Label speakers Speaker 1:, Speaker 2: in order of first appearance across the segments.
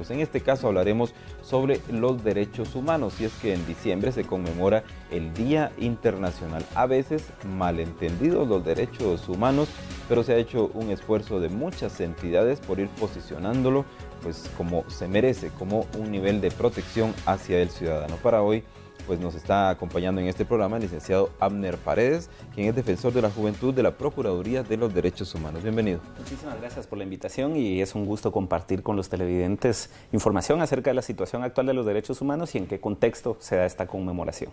Speaker 1: asuntos. En este caso hablaremos sobre los derechos humanos, y es que en diciembre se conmemora el Día Internacional. A veces malentendidos los derechos humanos, pero se ha hecho un esfuerzo de muchas entidades por ir posicionándolo pues como se merece, como un nivel de protección hacia el ciudadano. Para hoy pues nos está acompañando en este programa el licenciado Abner Paredes, quien es defensor de la juventud de la Procuraduría de los Derechos Humanos. Bienvenido.
Speaker 2: Muchísimas gracias por la invitación y es un gusto compartir con los televidentes información acerca de la situación actual de los derechos humanos y en qué contexto se da esta conmemoración.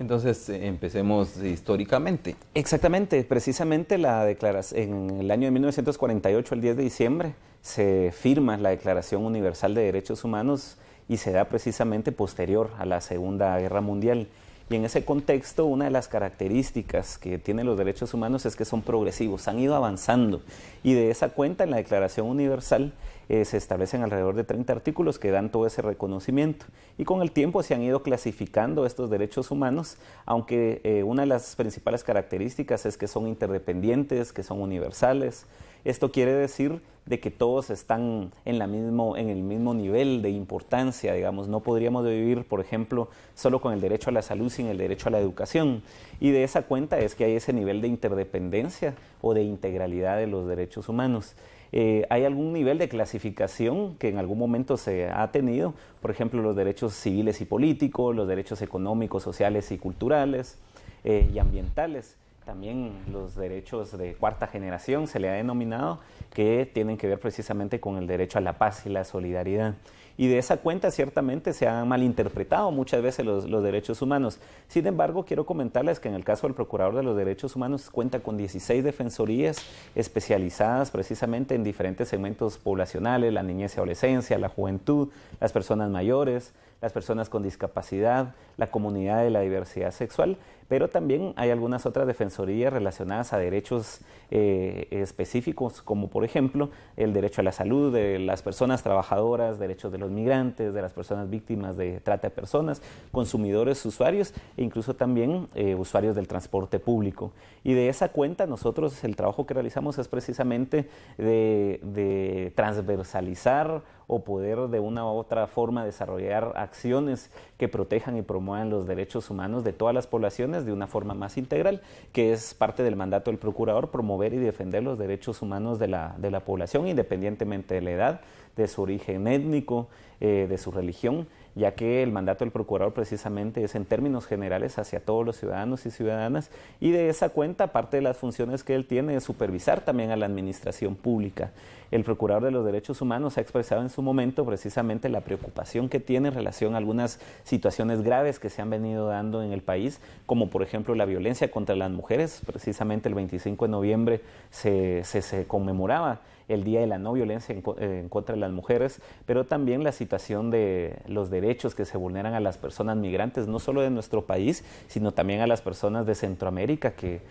Speaker 1: Entonces, empecemos históricamente.
Speaker 2: Exactamente, precisamente en el año de 1948, el 10 de diciembre, se firma la Declaración Universal de Derechos Humanos y se da precisamente posterior a la Segunda Guerra Mundial. Y en ese contexto, una de las características que tienen los derechos humanos es que son progresivos, han ido avanzando. Y de esa cuenta, en la Declaración Universal se establecen alrededor de 30 artículos que dan todo ese reconocimiento. Y con el tiempo se han ido clasificando estos derechos humanos, aunque una de las principales características es que son interdependientes, que son universales. Esto quiere decir de que todos están en el mismo nivel de importancia, digamos. No podríamos vivir, por ejemplo, solo con el derecho a la salud sin el derecho a la educación. Y de esa cuenta es que hay ese nivel de interdependencia o de integralidad de los derechos humanos. Hay algún nivel de clasificación que en algún momento se ha tenido, por ejemplo, los derechos civiles y políticos, los derechos económicos, sociales y culturales y ambientales. También los derechos de cuarta generación se le ha denominado, que tienen que ver precisamente con el derecho a la paz y la solidaridad. Y de esa cuenta ciertamente se han malinterpretado muchas veces los derechos humanos. Sin embargo, quiero comentarles que en el caso del Procurador de los Derechos Humanos cuenta con 16 defensorías especializadas precisamente en diferentes segmentos poblacionales: la niñez y adolescencia, la juventud, las personas mayores, las personas con discapacidad, la comunidad de la diversidad sexual, pero también hay algunas otras defensorías relacionadas a derechos específicos, como por ejemplo el derecho a la salud de las personas trabajadoras, derechos de los migrantes, de las personas víctimas de trata de personas, consumidores, usuarios e incluso también usuarios del transporte público. Y de esa cuenta nosotros el trabajo que realizamos es precisamente de transversalizar o poder de una u otra forma desarrollar acciones que protejan y promuevan los derechos humanos de todas las poblaciones de una forma más integral, que es parte del mandato del Procurador: promover y defender los derechos humanos de la población, independientemente de la edad, de su origen étnico, de su religión, ya que el mandato del Procurador precisamente es en términos generales hacia todos los ciudadanos y ciudadanas, y de esa cuenta parte de las funciones que él tiene es supervisar también a la administración pública. El Procurador de los Derechos Humanos ha expresado en su momento precisamente la preocupación que tiene en relación a algunas situaciones graves que se han venido dando en el país, como por ejemplo la violencia contra las mujeres. Precisamente el 25 de noviembre se conmemoraba el Día de la No Violencia en contra de las mujeres, pero también la situación de los derechos que se vulneran a las personas migrantes, no solo de nuestro país, sino también a las personas de Centroamérica que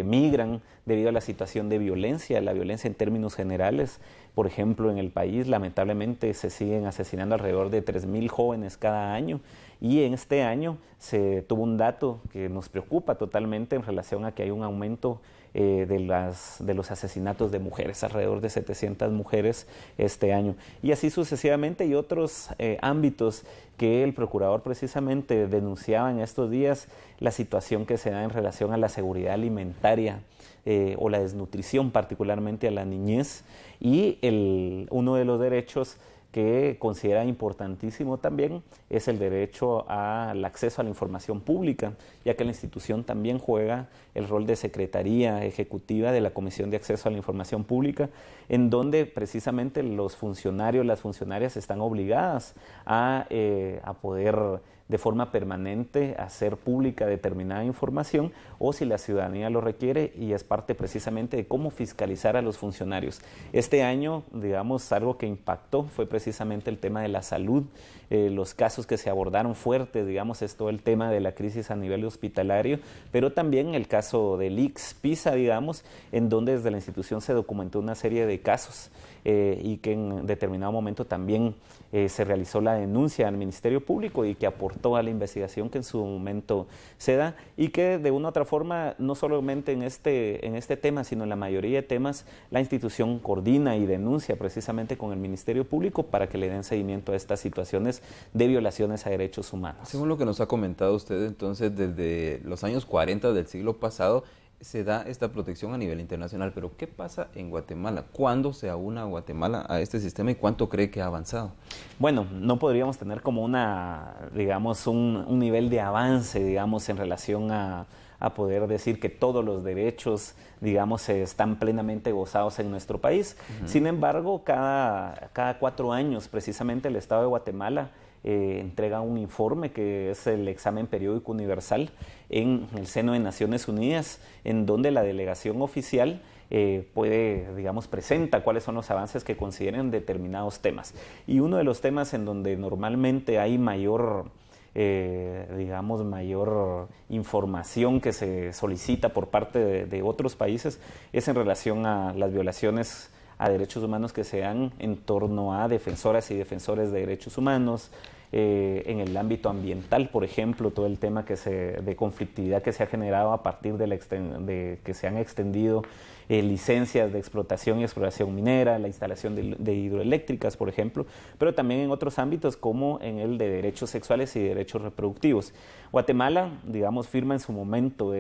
Speaker 2: migran debido a la situación de violencia, la violencia en términos generales. Por ejemplo, en el país lamentablemente se siguen asesinando alrededor de 3,000 jóvenes cada año, y en este año se tuvo un dato que nos preocupa totalmente en relación a que hay un aumento de los asesinatos de mujeres, alrededor de 700 mujeres este año. Y así sucesivamente, y otros ámbitos que el Procurador precisamente denunciaba en estos días: la situación que se da en relación a la seguridad alimentaria o la desnutrición, particularmente a la niñez, y uno de los derechos que considera importantísimo también es el derecho al acceso a la información pública, ya que la institución también juega el rol de secretaría ejecutiva de la Comisión de Acceso a la Información Pública, en donde precisamente los funcionarios, las funcionarias están obligadas a poder de forma permanente hacer pública determinada información, o si la ciudadanía lo requiere, y es parte precisamente de cómo fiscalizar a los funcionarios. Este año, digamos, algo que impactó fue precisamente el tema de la salud. Los casos que se abordaron fuertes, digamos, es todo el tema de la crisis a nivel hospitalario, pero también el caso del ICS-PISA, digamos, en donde desde la institución se documentó una serie de casos y que en determinado momento también se realizó la denuncia al Ministerio Público y que aportó a la investigación que en su momento se da, y que de una u otra forma, no solamente en este tema, sino en la mayoría de temas, la institución coordina y denuncia precisamente con el Ministerio Público para que le den seguimiento a estas situaciones de violaciones a derechos humanos.
Speaker 1: Según lo que nos ha comentado usted, entonces, desde los años 40 del siglo pasado, se da esta protección a nivel internacional, pero ¿qué pasa en Guatemala? ¿Cuándo se aúna Guatemala a este sistema y cuánto cree que ha avanzado?
Speaker 2: Bueno, no podríamos tener como un nivel de avance, digamos, en relación a poder decir que todos los derechos, digamos, están plenamente gozados en nuestro país. Sin embargo, cada 4 años, precisamente, el Estado de Guatemala entrega un informe que es el examen periódico universal en el seno de Naciones Unidas, en donde la delegación oficial presenta cuáles son los avances que consideren determinados temas. Y uno de los temas en donde normalmente hay mayor información que se solicita por parte de otros países es en relación a las violaciones a derechos humanos que se dan en torno a defensoras y defensores de derechos humanos, en el ámbito ambiental, por ejemplo, todo el tema de conflictividad que se ha generado a partir de que se han extendido licencias de explotación y exploración minera, la instalación de hidroeléctricas, por ejemplo, pero también en otros ámbitos como en el de derechos sexuales y derechos reproductivos. Guatemala, digamos, firma en su momento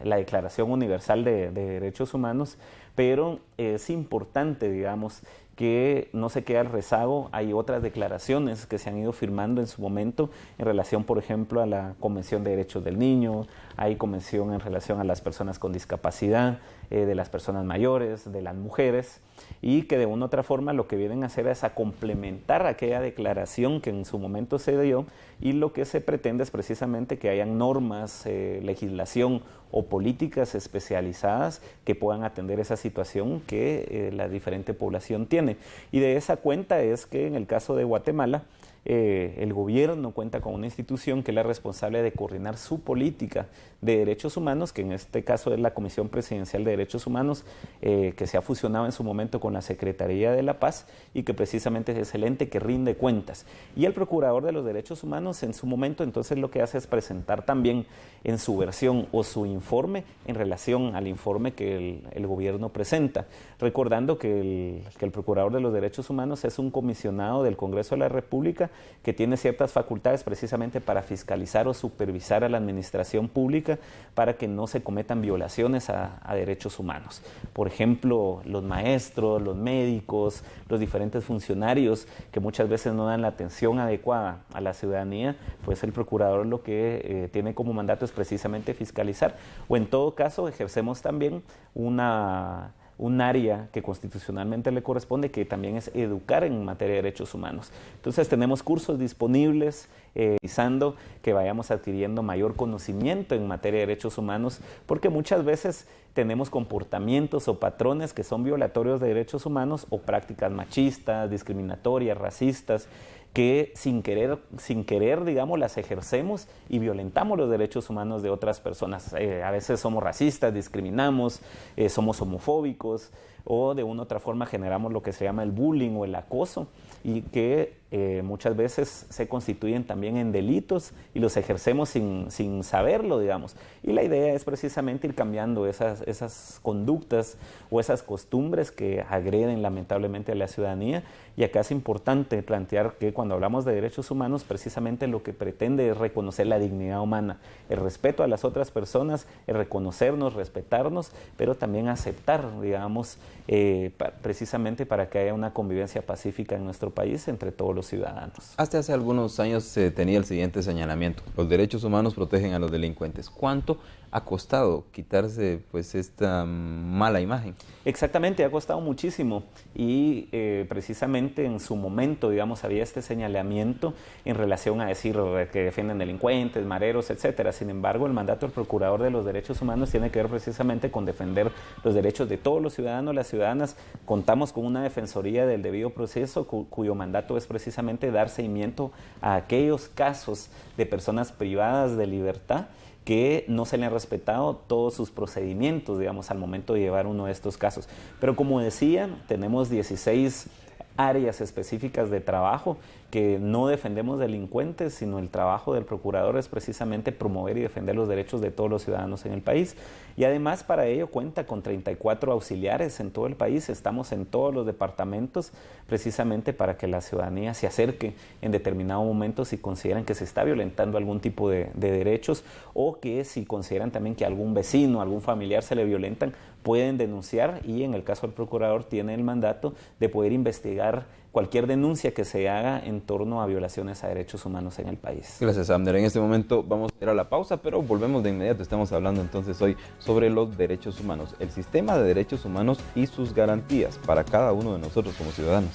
Speaker 2: la Declaración Universal de Derechos Humanos, pero es importante, digamos, que no se quede al rezago. Hay otras declaraciones que se han ido firmando en su momento en relación, por ejemplo, a la Convención de Derechos del Niño, hay convención en relación a las personas con discapacidad, de las personas mayores, de las mujeres, y que de una u otra forma lo que vienen a hacer es a complementar aquella declaración que en su momento se dio, y lo que se pretende es precisamente que hayan normas, legislación o políticas especializadas que puedan atender esa situación que la diferente población tiene. Y de esa cuenta es que en el caso de Guatemala, el gobierno cuenta con una institución que es la responsable de coordinar su política de derechos humanos, que en este caso es la Comisión Presidencial de Derechos Humanos, que se ha fusionado en su momento con la Secretaría de la Paz y que precisamente es el ente que rinde cuentas. Y el Procurador de los Derechos Humanos en su momento entonces lo que hace es presentar también en su versión o su informe en relación al informe que el gobierno presenta, recordando que el Procurador de los Derechos Humanos es un comisionado del Congreso de la República que tiene ciertas facultades precisamente para fiscalizar o supervisar a la administración pública para que no se cometan violaciones a derechos humanos. Por ejemplo, los maestros, los médicos, los diferentes funcionarios que muchas veces no dan la atención adecuada a la ciudadanía, pues el procurador lo que tiene como mandato es precisamente fiscalizar, o en todo caso ejercemos también un área que constitucionalmente le corresponde, que también es educar en materia de derechos humanos. Entonces tenemos cursos disponibles, realizando que vayamos adquiriendo mayor conocimiento en materia de derechos humanos, porque muchas veces tenemos comportamientos o patrones que son violatorios de derechos humanos o prácticas machistas, discriminatorias, racistas, que sin querer, digamos, las ejercemos y violentamos los derechos humanos de otras personas. A veces somos racistas, discriminamos, somos homofóbicos, o de una u otra forma generamos lo que se llama el bullying o el acoso, y que muchas veces se constituyen también en delitos y los ejercemos sin saberlo, digamos. Y la idea es precisamente ir cambiando esas conductas o esas costumbres que agreden lamentablemente a la ciudadanía. Y acá es importante plantear que cuando hablamos de derechos humanos, precisamente lo que pretende es reconocer la dignidad humana, el respeto a las otras personas, el reconocernos, respetarnos, pero también aceptar, digamos, precisamente para que haya una convivencia pacífica en nuestro país entre todos los ciudadanos.
Speaker 1: Hasta hace algunos años se tenía el siguiente señalamiento: los derechos humanos protegen a los delincuentes. ¿Cuánto ha costado quitarse pues esta mala imagen?
Speaker 2: Exactamente, ha costado muchísimo, y precisamente en su momento, digamos, había este señalamiento en relación a decir que defienden delincuentes, mareros, etcétera. Sin embargo, el mandato del Procurador de los Derechos Humanos tiene que ver precisamente con defender los derechos de todos los ciudadanos, las ciudadanas. Contamos con una Defensoría del Debido Proceso cuyo mandato es precisamente dar seguimiento a aquellos casos de personas privadas de libertad que no se le han respetado todos sus procedimientos, digamos, al momento de llevar uno de estos casos. Pero como decía, tenemos 16 áreas específicas de trabajo que no defendemos delincuentes, sino el trabajo del procurador es precisamente promover y defender los derechos de todos los ciudadanos en el país. Y además para ello cuenta con 34 auxiliares en todo el país, estamos en todos los departamentos precisamente para que la ciudadanía se acerque en determinado momento si consideran que se está violentando algún tipo de derechos, o que si consideran también que algún vecino, algún familiar se le violentan, pueden denunciar, y en el caso del procurador tiene el mandato de poder investigar cualquier denuncia que se haga en torno a violaciones a derechos humanos en el país.
Speaker 1: Gracias, Abner. En este momento vamos a ir a la pausa, pero volvemos de inmediato. Estamos hablando entonces hoy sobre los derechos humanos, el sistema de derechos humanos y sus garantías para cada uno de nosotros como ciudadanos.